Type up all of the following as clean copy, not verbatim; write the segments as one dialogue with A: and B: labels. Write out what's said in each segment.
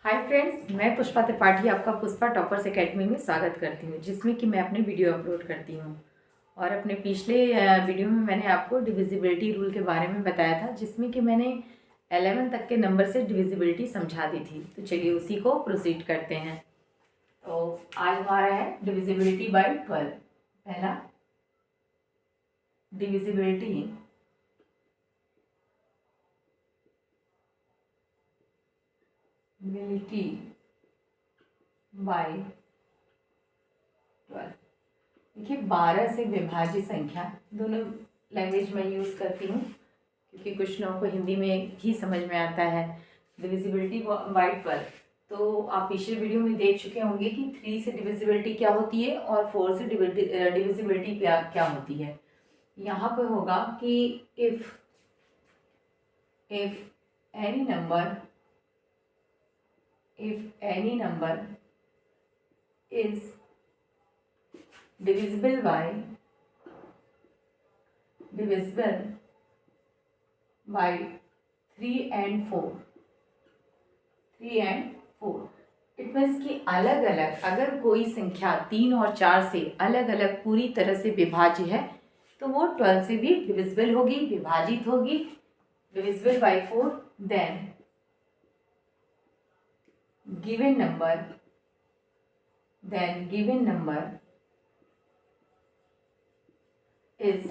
A: Hi friends, मैं पुष्पा त्रिपाठी आपका Pushpa toppers academy में स्वागत करती हूँ, जिसमें कि मैं अपने वीडियो अपलोड करती हूँ। और अपने पिछले वीडियो में मैंने आपको डिविजिबिलिटी रूल के बारे में बताया था, जिसमें कि मैंने 11 तक के नंबर से डिविजिबिलिटी समझा दी थी। तो चलिए उसी को प्रोसीड करते हैं। तो आज हमारा है डिविजिबिलिटी बाय 12। पहला, डिविजिबिलिटी बाय 12। देखिए, 12 से विभाजित संख्या, दोनों लैंग्वेज में यूज़ करती हूँ क्योंकि कुछ लोगों को हिंदी में ही समझ में आता है। डिविजिबिलिटी बाय 12, तो आप पिछले वीडियो में देख चुके होंगे कि 3 से डिविजिबिलिटी क्या होती है और 4 से डिविजिबिलिटी क्या होती है। यहाँ पे होगा कि if any number is divisible by 3 and 4। It means कि अलग अलग, अगर कोई संख्या 3 और 4 से अलग अलग पूरी तरह से विभाज्य है तो वो 12 से भी डिविजिबल होगी, विभाजित होगी, divisible by 4। Then given number is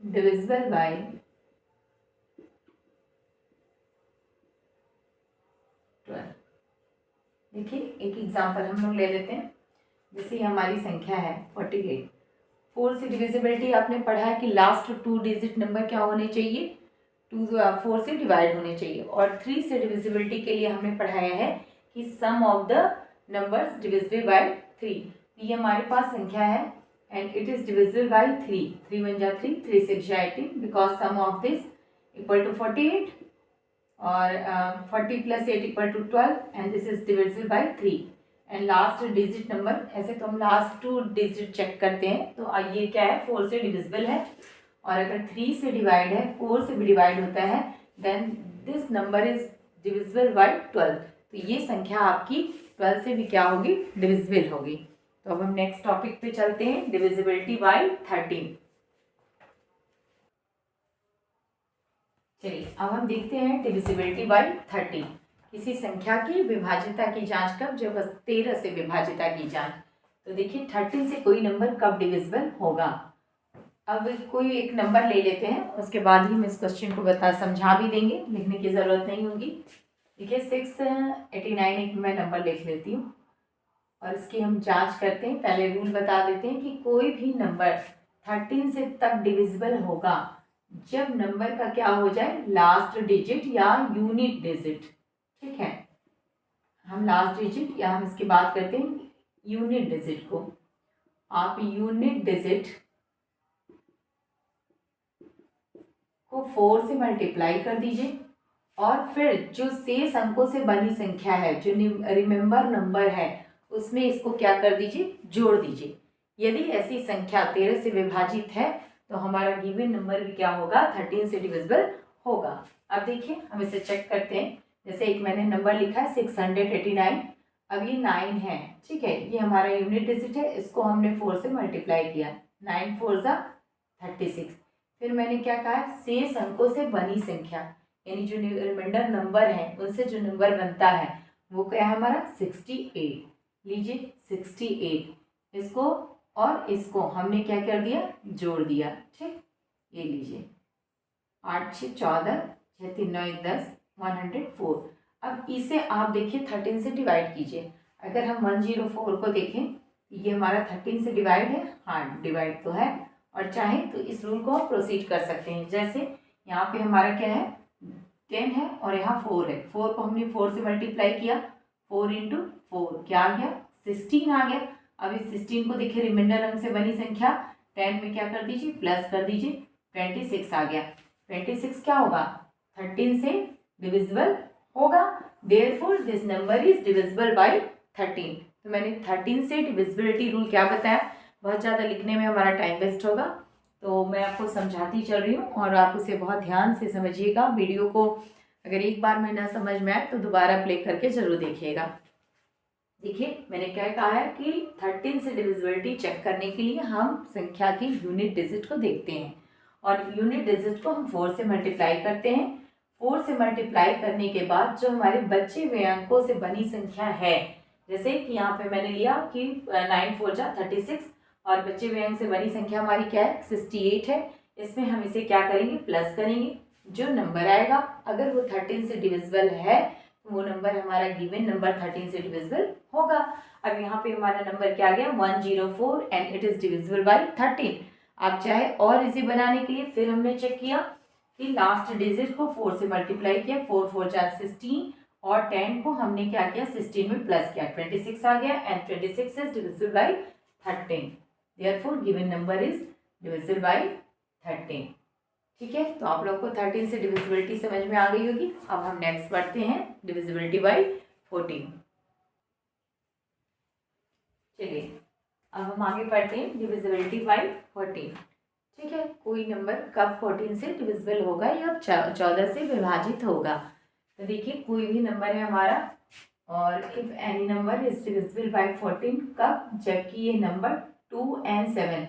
A: divisible by 12। देखिए, एक एग्जांपल हम लोग ले लेते हैं। जैसे हमारी संख्या है 48। 4 से डिविजिबिलिटी आपने पढ़ा है कि लास्ट 2 डिजिट नंबर क्या होने चाहिए, 4 से डिवाइड होने चाहिए। और 3 से डिविजिबिलिटी के लिए हमने पढ़ाया है कि sum of the numbers divisible by 3। ये हमारे पास संख्या है and it is divisible by 3। 3 1 जा 3, 3 6 जा 18, because sum of this equal to 48 और 40 plus 8 equal to 12 and this is divisible by 3। And last digit number, ऐसे तो हम लास्ट 2 डिजिट चेक करते हैं, तो ये क्या है, 4 से डिविजिबल है। और अगर 3 से डिवाइड है, 4 से भी डिवाइड होता है, then this number is divisible by 12। तो ये संख्या आपकी 12 से भी क्या होगी, डिविजिबल होगी। तो अब हम नेक्स्ट टॉपिक पे चलते हैं, डिविजिबिलिटी बाय 13। चलिए अब हम देखते हैं डिविजिबिलिटी बाय 13। किसी संख्या की विभाज्यता की जांच कब, जब 13 से विभाज्यता की जांच। तो देखिए 13 से कोई नंबर कब डिविजिबल होगा। अब कोई एक नंबर ले लेते हैं, उसके बाद ही हम इस क्वेश्चन को समझा भी देंगे, लिखने की जरूरत नहीं होगी। देखिए 689 एक मैं नंबर लिख लेती हूँ और इसकी हम जांच करते हैं। पहले रूल बता देते हैं कि कोई भी नंबर 13 से तब डिविजिबल होगा जब नंबर का क्या हो जाए, लास्ट डिजिट या यूनिट डिजिट। ठीक है, हम लास्ट डिजिट या हम इसकी बात करते हैं यूनिट डिजिट को। आप यूनिट डिजिट को 4 से मल्टीप्लाई कर दीजिए और फिर जो शेष अंकों से बनी संख्या है, जो रिमेंबर नंबर है, उसमें इसको क्या कर दीजिए, जोड़ दीजिए। यदि ऐसी संख्या 13 से विभाजित है तो हमारा गिवन नंबर भी क्या होगा, 13 से डिविजिबल होगा। अब देखिए हम इसे चेक करते हैं। जैसे एक मैंने नंबर लिखा है 689, अब ये 9 है, ठीक है, ये हमारा यूनिट डिजिट है, इसको हमने 4 से मल्टीप्लाई किया, 9 4 जा 36। फिर मैंने क्या कहा, शेष अंकों से बनी संख्या, यानी जो रिमाइंडर नंबर है उनसे जो नंबर बनता है वो क्या है हमारा, 68। लीजिए 68, इसको और इसको हमने क्या कर दिया, जोड़ दिया। ठीक, ये लीजिए 8 6 14, 6 3 9 10, 104। अब इसे आप देखिए 13 से डिवाइड कीजिए। अगर हम 104 को देखें, ये हमारा 13 से डिवाइड है, हाँ डिवाइड तो है, और चाहे तो इस रूल को आप प्रोसीड कर सकते हैं। जैसे यहाँ पे हमारा क्या है, 10 है और यहाँ 4 है, 4 को हमने 4 से मल्टीप्लाई किया, 4 इंटू 4 क्या आ गया, 16 आ गया। अब इस 16 को देखिए रिमाइंडर अंक से बनी संख्या, 10 में क्या कर दीजिए, प्लस कर दीजिए, 26 आ गया। 26 क्या होगा, 13 से डिविजिबल होगा, therefore this number is divisible bye 13। तो मैंने 13 से डिविजिबिलिटी रूल क्या बताया, बहुत ज़्यादा लिखने में हमारा टाइम वेस्ट होगा, तो मैं आपको समझाती चल रही हूँ और आप उसे बहुत ध्यान से समझिएगा। वीडियो को अगर एक बार में ना समझ में आए तो दोबारा प्ले करके जरूर देखिएगा। देखिए मैंने क्या कहा है कि 13 से डिविजिबिलिटी चेक करने के लिए हम संख्या की यूनिट डिजिट को देखते हैं और यूनिट डिजिट को हम 4 से मल्टीप्लाई करते हैं। 4 से मल्टीप्लाई करने के बाद जो हमारे बचे हुए अंकों से बनी संख्या है, जैसे कि यहाँ पे मैंने लिया कि 9 4 जा 36 और बचे हुए अंक से बनी संख्या हमारी क्या है 68 है। इसमें हम इसे क्या करेंगे प्लस करेंगे। जो नंबर आएगा अगर वो 13 से डिविजिबल है तो वो नंबर हमारा गिवन नंबर 13 से डिविजिबल होगा। अब यहाँ पे हमारा नंबर क्या आ गया 104 and it is divisible bye 13। आप चाहे और इजी बनाने के लिए फिर हमने चेक किया कि लास्ट डिजिट को 4 से मल्टीप्लाई किया, 4 4 जा 16 और 10 को हमने क्या किया 16 में प्लस किया, 26 आ गया and 26 is divisible bye 13। Therefore given number is divisible bye 13। ठीक है, तो आप लोगों को 13 से डिविजिबिलिटी समझ में आ गई होगी। अब हम नेक्स्ट पढ़ते हैं डिविजिबिलिटी बाय 14। चलिए अब हम आगे पढ़ते हैं डिविजिबिलिटी बाय 14। ठीक है, कोई नंबर कब 14 से डिविजिबल होगा या 14 से विभाजित होगा। तो देखिए कोई भी नंबर है हमारा और if any number is divisible bye 14 कब, जबकि ये नंबर 2 and 7,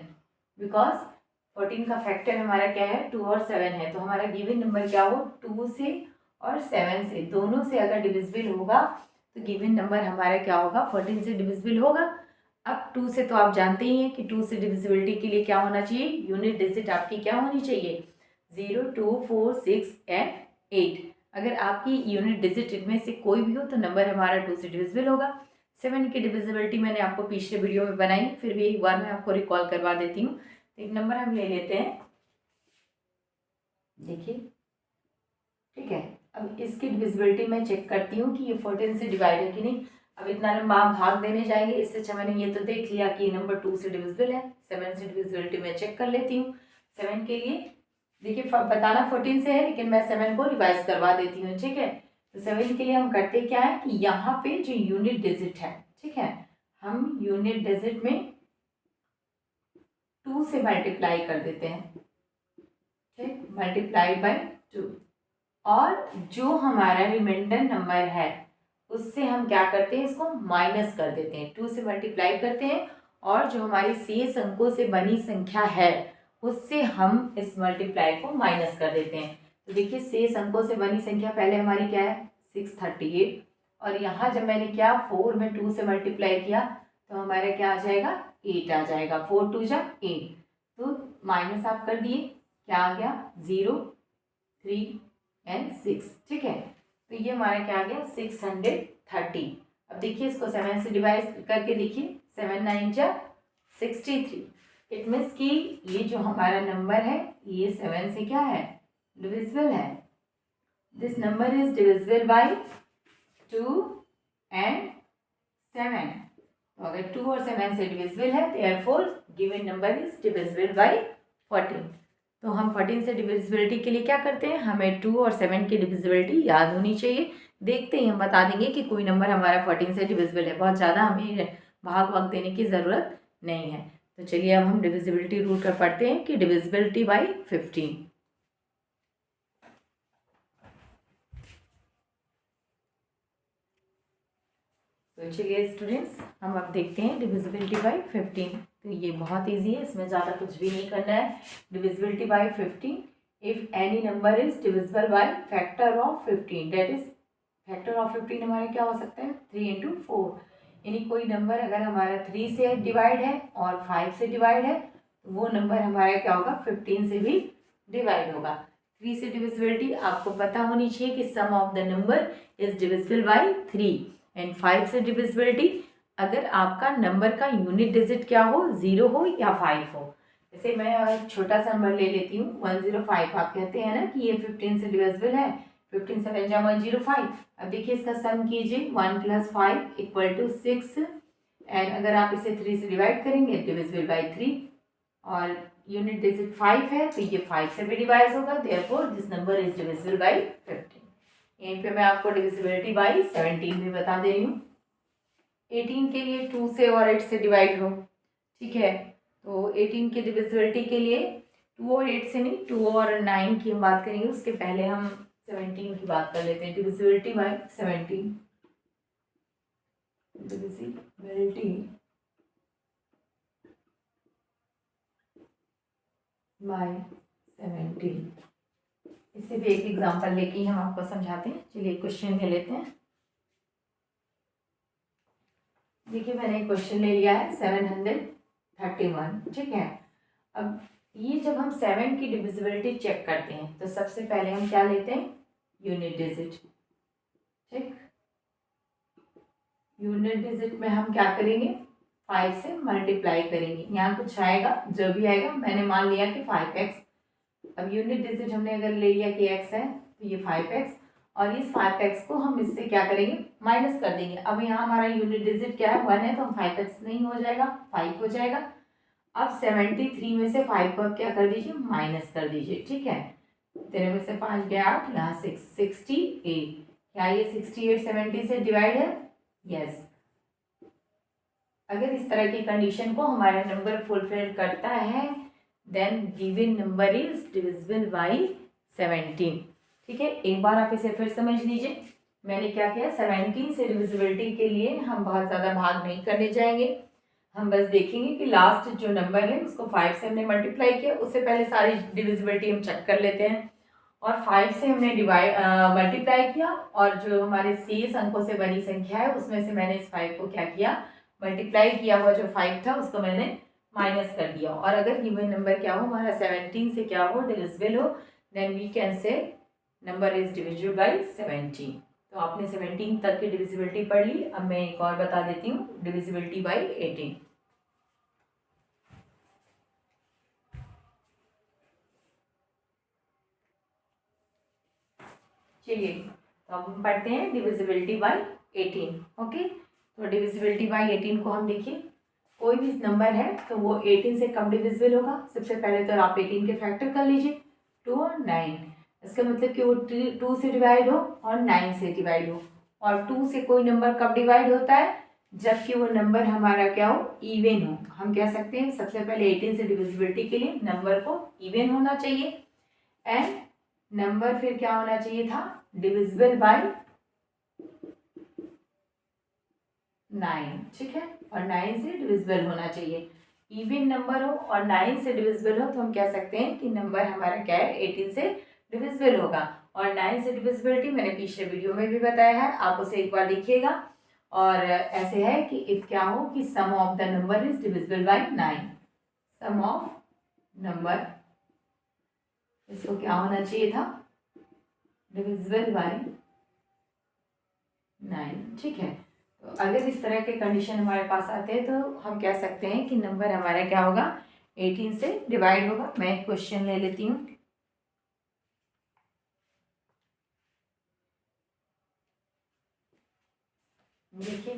A: बिकॉज 14 का फैक्टर हमारा क्या है 2 और 7 है। तो हमारा गिवन नंबर क्या हो 2 से और 7 से दोनों से अगर डिविजिबल होगा तो गिवन नंबर हमारा क्या होगा 14 से डिविजिबल होगा। अब 2 से तो आप जानते ही हैं कि 2 से डिविजिबिलिटी के लिए क्या होना चाहिए, यूनिट डिजिट आपकी क्या होनी चाहिए 0 2 4 6 एंड 8। अगर आपकी यूनिट डिजिट इनमें से कोई भी हो तो नंबर हमारा 2 से डिविजिबल होगा। 7 की डिविजिबिलिटी मैंने आपको पिछले वीडियो में बनाई, फिर भी एक बार मैं आपको रिकॉल करवा देती हूँ। तो एक नंबर हम ले लेते हैं, देखिए ठीक है। अब इसकी डिविजिबिलिटी मैं चेक करती हूँ कि ये 14 से डिवाइड है कि नहीं। अब इतना लंबा भाग देने जाएंगे, इससे अच्छा मैंने ये तो देख लिया कि ये नंबर 2 से डिविजिबल है। 7 से डिविजिबिलिटी मैं चेक कर लेती हूँ। 7 के लिए देखिए बताना 14 से है लेकिन मैं 7 को रिवाइज करवा देती हूँ। ठीक है, तो 7 के लिए हम करते क्या है कि यहाँ पे जो यूनिट डिजिट है, ठीक है, हम यूनिट डिजिट में 2 से मल्टीप्लाई कर देते हैं। ठीक, मल्टीप्लाई बाय 2 और जो हमारा रिमाइंडर नंबर है उससे हम क्या करते हैं इसको माइनस कर देते हैं। 2 से मल्टीप्लाई करते हैं और जो हमारी शेष अंकों से बनी संख्या है उससे हम इस मल्टीप्लाई को माइनस कर देते हैं। तो देखिए शेष अंकों से बनी संख्या पहले हमारी क्या है 638 और यहाँ जब मैंने क्या 4 में 2 से मल्टीप्लाई किया तो हमारा क्या आ जाएगा 8 आ जाएगा। 4 2 जा 8, तो माइनस आप कर दिए, क्या आ गया 0 3 एंड 6। ठीक है, तो ये हमारा क्या आ गया 630। अब देखिए इसको 7 से डिवाइड करके देखिए 7 9 जा 63। इट मीन्स कि ये जो हमारा नंबर है ये 7 से क्या है डिविजिबल है। This number is divisible bye 2 and 7। तो अगर 2 और 7 से डिविजिबल है therefore given number is divisible bye 14। तो हम 14 से डिविजिबिलिटी के लिए क्या करते हैं, हमें 2 और 7 की डिविजिबिलिटी याद होनी चाहिए। देखते ही हम बता देंगे कि कोई नंबर हमारा 14 से डिविजिबल है, बहुत ज़्यादा हमें भाग देने की ज़रूरत नहीं है। तो चलिए अब हम डिविजिबिलिटी रूल कर पढ़ते हैं कि डिविजिबिलिटी बाय 15। तो चलिए स्टूडेंट्स हम अब देखते हैं डिविजिबिलिटी बाय 15। तो ये बहुत इजी है, इसमें ज़्यादा कुछ भी नहीं करना है। Divisibility bye 15, if any number is divisible by factor of 15, that is factor of 15 हमारा क्या हो सकता है 3 into 4। यानी कोई नंबर अगर हमारा 3 से डिवाइड है और 5 से डिवाइड है तो वो नंबर हमारा क्या होगा 15 से भी डिवाइड होगा। 3 से डिविजिबिलिटी आपको पता होनी चाहिए कि sum of the number is divisible by 3 and 5 से डिविजिबिलिटी अगर आपका नंबर का यूनिट डिजिट क्या हो 0 हो या 5 हो। जैसे मैं एक छोटा सा नंबर ले लेती हूँ 105। आप कहते हैं ना कि ये 15 से डिविजिबल है, 15 7 जा 105। अब देखिए इसका सम कीजिए 1 + 5 = 6 एंड अगर आप इसे 3 से डिवाइड करेंगे डिविजिबल बाय 3 और यूनिट डिजिट 5 है तो ये 5 से भी डिवाइड होगा, therefore this number is divisible bye 15। यहीं पे मैं आपको डिविजिबिलिटी बाय 17 भी बता दे रही हूँ। 18 के लिए 2 से और 8 से डिवाइड हो, ठीक है, तो 18 की डिविजिबिलिटी के लिए 2 और 8 से नहीं 2 और 9 की हम बात करेंगे। उसके पहले हम 17 की बात कर लेते हैं। Divisibility bye 17, divisibility bye 17। इससे भी एक एग्जांपल लेके हम आपको समझाते हैं। चलिए क्वेश्चन ले लेते हैं। देखिए मैंने एक क्वेश्चन ले लिया है 731, ठीक है। अब ये जब हम 7 की डिविजिबिलिटी चेक करते हैं तो सबसे पहले हम क्या लेते हैं, यूनिट डिजिट, ठीक। यूनिट डिजिट में हम क्या करेंगे, 5 से मल्टीप्लाई करेंगे। यहाँ कुछ आएगा, जो भी आएगा, मैंने मान लिया कि 5x। अब यूनिट डिजिट हमने अगर ले लिया कि x है तो ये 5x, और इस 5x को हम इससे क्या करेंगे, माइनस कर देंगे। अब यहाँ हमारा यूनिट डिजिट क्या है, 1 है, तो हम 5x नहीं हो जाएगा, 5 हो जाएगा। अब 73 में से 5 को अब क्या कर दीजिए, माइनस कर दीजिए, ठीक है। 13 में से 5 गया 8, यहाँ 68। क्या ये 68 70 से डिवाइड है, यस। अगर इस तरह की कंडीशन को हमारा नंबर फुलफिल करता है then given number is divisible by 17, ठीक है। एक बार आप इसे फिर समझ लीजिए। मैंने क्या किया, 17 से डिविजिबिलिटी के लिए हम बहुत ज़्यादा भाग नहीं करने जाएंगे। हम बस देखेंगे कि लास्ट जो नंबर है उसको 5 से हमने मल्टीप्लाई किया, उससे पहले सारी डिविजिबिलिटी हम चेक कर लेते हैं। और 5 से हमने मल्टीप्लाई किया, और जो हमारे शेष अंकों से बनी संख्या है उसमें से मैंने इस 5 को क्या किया, मल्टीप्लाई किया हुआ जो 5 था उसको मैंने माइनस कर दिया। और अगर गिवन नंबर क्या हो, हमारा 17 से क्या हो, डिविजिबल हो, then we can say number is divisible by 17। तो आपने 17 तक की डिविजिबिलिटी पढ़ ली। अब मैं एक और बता देती हूँ, डिविजिबिलिटी बाई 18। चलिए तो अब हम पढ़ते हैं डिविजिबिलिटी बाई 18, ओके। तो डिविजिबिलिटी बाई 18 को हम देखिए, कोई भी नंबर है तो वो 18 से कम डिविजिबल होगा। सबसे पहले तो आप 18 के फैक्टर कर लीजिए, 2 और 9। इसका मतलब कि वो 2 से डिवाइड हो और 9 से डिवाइड हो। और 2 से कोई नंबर कब डिवाइड होता है, जबकि वो नंबर हमारा क्या हो, इवन हो। हम कह सकते हैं सबसे पहले 18 से डिविजिबिलिटी के लिए नंबर को इवन होना चाहिए, एंड नंबर फिर क्या होना चाहिए था, डिविजिबल बाय 9, ठीक है। और 9 से डिविजिबल होना चाहिए। इवन नंबर हो और 9 से डिविजिबल हो तो हम कह सकते हैं कि नंबर हमारा क्या है, 18 से डिविजिबल होगा। और 9 से डिविजिबिलिटी मैंने पिछले वीडियो में भी बताया है, आप उसे एक बार देखिएगा। और ऐसे है कि इफ क्या हो कि sum of the number is divisible by 9, sum of number, इसको क्या होना चाहिए था, डिविजिबल बाय 9, ठीक है। तो अगर इस तरह के कंडीशन हमारे पास आते हैं तो हम कह सकते हैं कि नंबर हमारा क्या होगा, 18 से डिवाइड होगा। मैं एक क्वेश्चन ले लेती हूँ। देखिए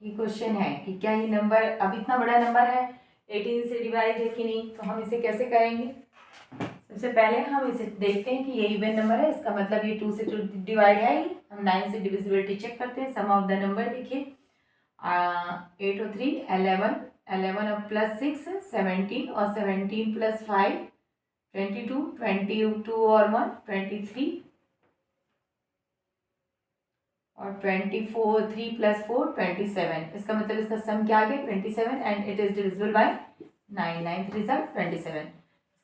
A: ये क्वेश्चन है कि क्या ये नंबर, अब इतना बड़ा नंबर है, 18 से डिवाइड है कि नहीं, तो हम इसे कैसे करेंगे। सबसे पहले हम इसे देखते हैं कि ये इवन नंबर है, इसका मतलब ये 2 से डिवाइड है ही। हम 9 से डिविजिबिलिटी चेक करते हैं। सम ऑफ द नंबर देखिए, 8 और 3 11, 11 और प्लस 6 17, और 17 प्लस 5 22, 22 और 1 23, और 24, 3 प्लस 4 27। इसका मतलब इसका सम क्या आ गया, 27, and it is divisible by 9, 9 3 27।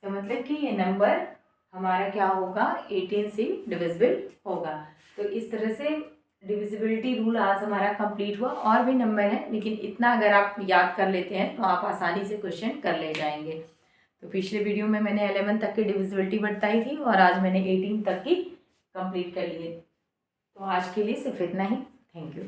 A: इसका मतलब कि ये नंबर हमारा क्या होगा, 18 से डिविजिबल होगा। तो इस तरह से डिविजिबिलिटी रूल आज हमारा कंप्लीट हुआ। और भी नंबर है, लेकिन इतना अगर आप याद कर लेते हैं तो आप आसानी से क्वेश्चन कर ले जाएंगे। तो पिछले वीडियो में मैंने 11 तक की डिविजिबिलिटी बताई थी, और आज मैंने 18 तक की कंप्लीट कर ली है। तो आज के लिए सिर्फ इतना ही। Thank you.